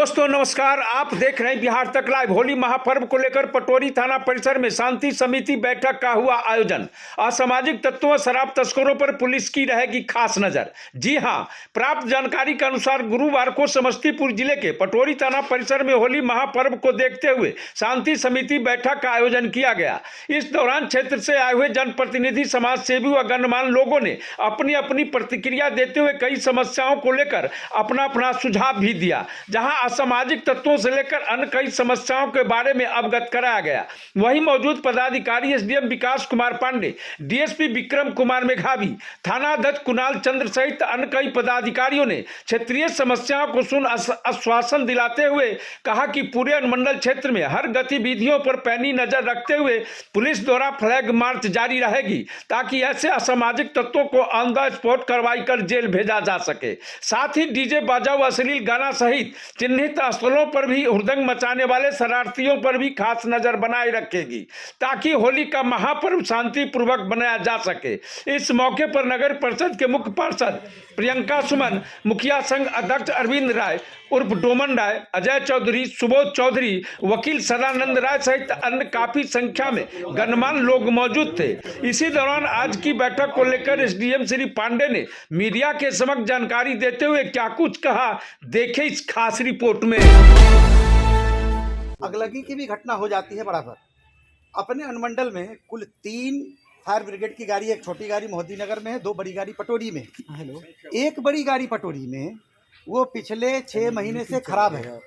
दोस्तों नमस्कार, आप देख रहे हैं बिहार तक लाइव। होली महापर्व को लेकर पटोरी थाना परिसर में शांति समिति बैठक का हुआ आयोजन। असामाजिक तत्वों, शराब तस्करों पर पुलिस की रहेगी खास नजर। जी हां, प्राप्त जानकारी के अनुसार गुरुवार को समस्तीपुर जिले के पटोरी थाना परिसर में होली महापर्व को देखते हुए शांति समिति बैठक का आयोजन किया गया। इस दौरान क्षेत्र से आए हुए जनप्रतिनिधि, समाज सेवी व गणमान्य लोगों ने अपनी अपनी प्रतिक्रिया देते हुए कई समस्याओं को लेकर अपना अपना सुझाव भी दिया। जहां असामाजिक तत्वों से लेकर अन्य कई समस्याओं के बारे में अवगत कराया गया। वहीं मौजूद पदाधिकारी एसडीएम विकास कुमार पांडे, डीएसपी विक्रम कुमार मेघावी, थाना अध्यक्ष कुणाल चंद्र सहित अन्य कई पदाधिकारियों ने क्षेत्रीय समस्याओं को सुन आश्वासन दिलाते हुए कहा कि पूरे अनुमंडल क्षेत्र में हर गतिविधियों पर पैनी नजर रखते हुए पुलिस द्वारा फ्लैग मार्च जारी रहेगी, ताकि ऐसे असामाजिक तत्वों को ऑन द स्पॉट कार्रवाई कर जेल भेजा जा सके। साथ ही डीजे बाजा व अश्लील गाना सहित चिन्हित स्थलों पर भी हुड़दंग मचाने वाले शरारतियों पर भी खास नजर बनाए रखेगी, ताकि होली का महापर्व शांतिपूर्वक बनाया जा सके। इस मौके पर नगर परिषद के मुख्य पार्षद प्रियंका सुमन, मुखिया संघ अध्यक्ष अरविंद राय उर्फ डोमन राय, अजय चौधरी, सुबोध चौधरी, वकील सदानंद राय सहित अन्य काफी संख्या में गणमान्य लोग मौजूद थे। इसी दौरान आज की बैठक को लेकर एसडीएम श्री पांडे ने मीडिया के समक्ष जानकारी देते हुए क्या कुछ कहा, देखें इस खास रिपोर्ट में। अगलगी की भी घटना हो जाती है बराबर। अपने अनुमंडल में कुल 3 फायर ब्रिगेड की गाड़ी, एक छोटी गाड़ी मोहद्दी नगर में है, 2 बड़ी गाड़ी पटोरी में। एक बड़ी गाड़ी पटोरी में वो पिछले 6 महीने से खराब है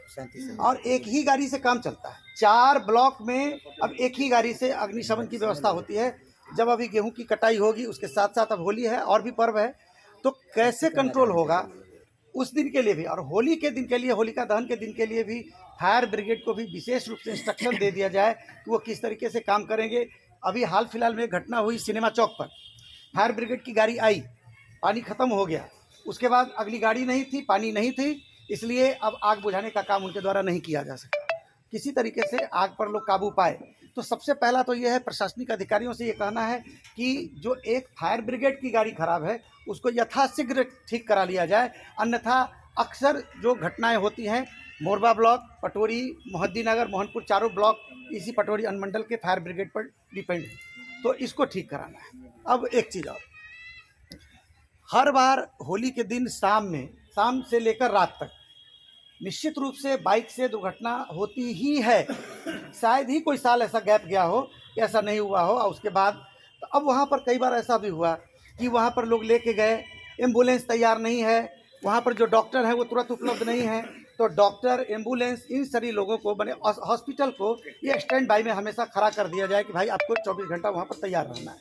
और एक ही गाड़ी से काम चलता है। 4 ब्लॉक में अब एक ही गाड़ी से अग्निशमन की व्यवस्था होती है। जब अभी गेहूं की कटाई होगी, उसके साथ साथ अब होली है और भी पर्व है, तो कैसे कंट्रोल होगा उस दिन के लिए भी, और होली के दिन के लिए, होलिका दहन के दिन के लिए भी फायर ब्रिगेड को भी विशेष रूप से इंस्ट्रक्शन दे दिया जाए कि वो किस तरीके से काम करेंगे। अभी हाल फिलहाल में एक घटना हुई सिनेमा चौक पर, फायर ब्रिगेड की गाड़ी आई, पानी ख़त्म हो गया, उसके बाद अगली गाड़ी नहीं थी, पानी नहीं थी, इसलिए अब आग बुझाने का काम उनके द्वारा नहीं किया जा सका। किसी तरीके से आग पर लोग काबू पाए। तो सबसे पहला तो यह है, प्रशासनिक अधिकारियों से ये कहना है कि जो एक फायर ब्रिगेड की गाड़ी खराब है उसको यथाशीघ्र ठीक करा लिया जाए, अन्यथा अक्सर जो घटनाएं होती हैं, मोरबा ब्लॉक, पटोरी, मोहद्दी नगर, मोहनपुर, चारों ब्लॉक इसी पटोरी अनुमंडल के फायर ब्रिगेड पर डिपेंड है, तो इसको ठीक कराना है। अब एक चीज़ और, हर बार होली के दिन शाम से लेकर रात तक निश्चित रूप से बाइक से दुर्घटना होती ही है। शायद ही कोई साल ऐसा गैप गया हो कि ऐसा नहीं हुआ हो। और उसके बाद तो अब वहाँ पर कई बार ऐसा भी हुआ कि वहाँ पर लोग लेके गए, एम्बुलेंस तैयार नहीं है, वहाँ पर जो डॉक्टर है वो तुरंत उपलब्ध नहीं है, तो डॉक्टर, एम्बुलेंस, इन सभी लोगों को बने हॉस्पिटल को ये स्टैंड बाई में हमेशा खड़ा कर दिया जाए कि भाई आपको 24 घंटा वहाँ पर तैयार रहना है।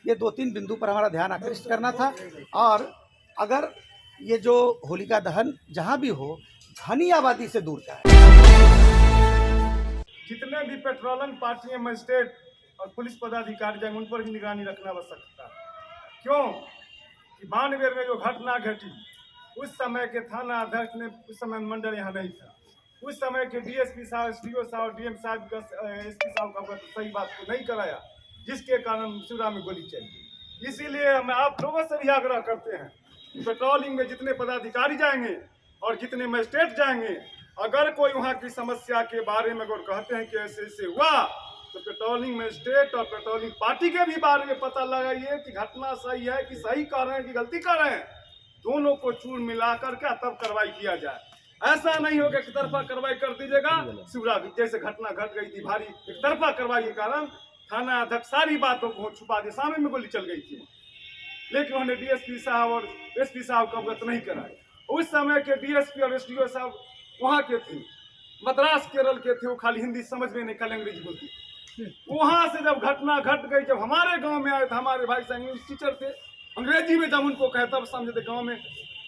ये 2-3 बिंदु पर हमारा ध्यान आकृष्ट करना था। और अगर ये जो होलिका दहन जहाँ भी हो, घनी आबादी से दूर का है। जितने भी पेट्रोलिंग पार्टियां, मजिस्ट्रेट और पुलिस पदाधिकारी जाएंगे, उन पर भी निगरानी रखना आवश्यकता है। क्यों कि बानवेर में जो घटना घटी, उस समय के थाना अध्यक्ष ने, उस समय मंडल यहाँ नहीं था, उस समय के डीएसपी साहब, एसडीओ साहब, डीएम साहब, एसपी साहब का सही बात को नहीं कराया, जिसके कारण शिवरा में गोली चली। इसीलिए हम आप लोगों से भी आग्रह करते हैं, पेट्रोलिंग में जितने पदाधिकारी जाएंगे और जितने मजिस्ट्रेट जाएंगे, अगर कोई वहाँ की समस्या के बारे में अगर कहते हैं कि ऐसे ऐसे हुआ, तो पेट्रोलिंग मजिस्ट्रेट और पेट्रोलिंग पार्टी के भी बारे में पता लगाइए कि घटना सही है कि सही कर रहे हैं कि गलती कर रहे हैं। दोनों को चूर मिला करके तब कार्रवाई किया जाए। ऐसा नहीं हो कि एक तरफा कार्रवाई कर दीजिएगा। शिवरा जैसे घटना घट गई थी भारी, एक तरफा कार्रवाई के कारण थाना अध्यक्ष सारी बातों को छुपा दे, सामने में गोली चल गई थी, लेकिन उन्होंने डीएसपी साहब और एसपी साहब को अवगत नहीं कराया। उस समय के डीएसपी और एसडीओ साहब वहाँ के थे, मद्रास केरल के थे, वो खाली हिंदी समझ में नहीं, खाली अंग्रेजी बोलती। वहाँ से जब घटना घट गई, जब हमारे गांव में आए थे, हमारे भाई साहब इंग्लिश टीचर थे, अंग्रेजी में जब उनको कहे तब समझे थे। गाँव में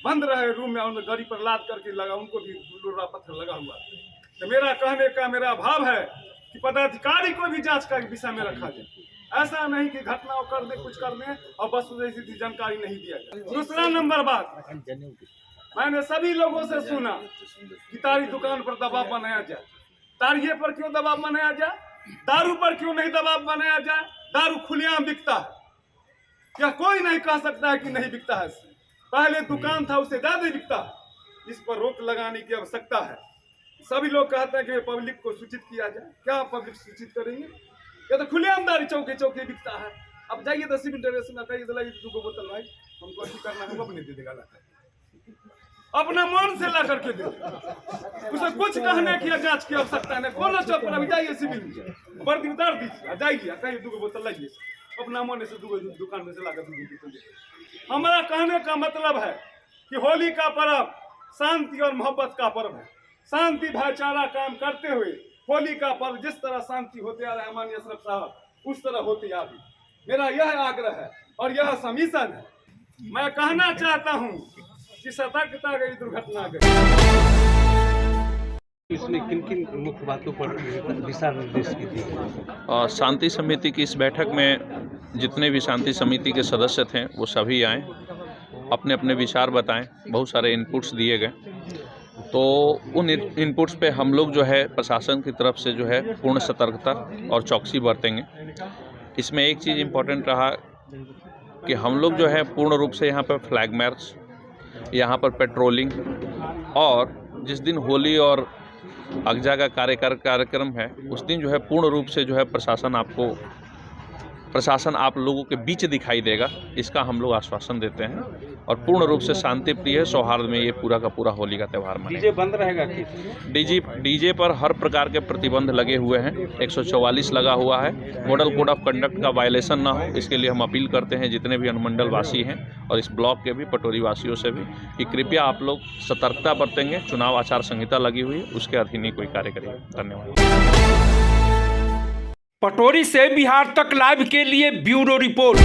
बंद रहे रूम में, उन्हें गाड़ी पर लाद करके लगा, उनको भी लोरा पत्थर लगा हुआ। तो मेरा कहने का मेरा भाव है कि पदाधिकारी को भी जाँच का विषय में रखा जाए। ऐसा नहीं कि घटना कर दे, कुछ कर दे और बस जैसी जानकारी नहीं दिया जाए। दूसरा नंबर बात, मैंने सभी लोगों से सुना कि तारी दुकान पर दबाव बनाया जाए। तारिये पर क्यों दबाव बनाया जाए? दारू पर क्यों नहीं दबाव बनाया जाए? दारू खुलेआम बिकता है, क्या कोई नहीं कह सकता है कि नहीं बिकता है? पहले दुकान था, उससे ज्यादा बिकता है। इस पर रोक लगाने की आवश्यकता है। सभी लोग कहते हैं कि पब्लिक को सूचित किया जाए। क्या पब्लिक सूचित करेंगे? ये तो खुलेआमदारी चौके चौके बिकता है। अब जाइए 10 मिनट रेस में कहिए तो लाइए 2 बोतल भाई, हमको ऐसी करना है, वो अपने दे देगा लाकर, अपना मन से ला करके दे। उसे कुछ कहने की जांच की आवश्यकता नहीं। कौन चौक पर अभी जाइए सिविल में वर्दी उतार दीजिए, जाइए कहिए 2 बोतल लाइए, अपना मन से 2 दुकान में से लाकर 2 बोतल दे। हमारा कहने का मतलब है कि होली का पर्व शांति और मोहब्बत का पर्व है। शांति भाईचारा काम करते हुए होली का पर्व जिस तरह शांति होते आ रहा है माननीय अशरफ साहब, उस तरह होते आ रही। मेरा यह आग्रह है और यह सबमिशन है। मैं कहना चाहता हूं कि सतर्कता गई, दुर्घटना गई। इसमें किन किन मुख्य बातों पर दिशा निर्देश की थी? शांति समिति की इस बैठक में जितने भी शांति समिति के सदस्य थे वो सभी आए, अपने अपने विचार बताएं। बहुत सारे इनपुट्स दिए गए, तो उन इनपुट्स पे हम लोग जो है प्रशासन की तरफ से जो है पूर्ण सतर्कता और चौकसी बरतेंगे। इसमें एक चीज़ इम्पोर्टेंट रहा कि हम लोग जो है पूर्ण रूप से यहाँ पर फ्लैग मार्च, यहाँ पर पेट्रोलिंग, और जिस दिन होली और अगजा का कार्यक्रम है उस दिन जो है पूर्ण रूप से जो है प्रशासन आप लोगों के बीच दिखाई देगा। इसका हम लोग आश्वासन देते हैं और पूर्ण रूप से शांति प्रिय सौहार्द में ये पूरा का पूरा होली का त्यौहार मनाएंगे। डीजे बंद रहेगा कि? डीजे पर हर प्रकार के प्रतिबंध लगे हुए हैं। 144 लगा हुआ है। मॉडल कोड ऑफ कंडक्ट का वायलेशन ना हो, इसके लिए हम अपील करते हैं जितने भी अनुमंडल वासी हैं और इस ब्लॉक के भी पटोरी वासियों से भी कि कृपया आप लोग सतर्कता बरतेंगे। चुनाव आचार संहिता लगी हुई है, उसके अधीन ही कोई कार्य करेगा। धन्यवाद। पटोरी से बिहार तक लाइव के लिए ब्यूरो रिपोर्ट।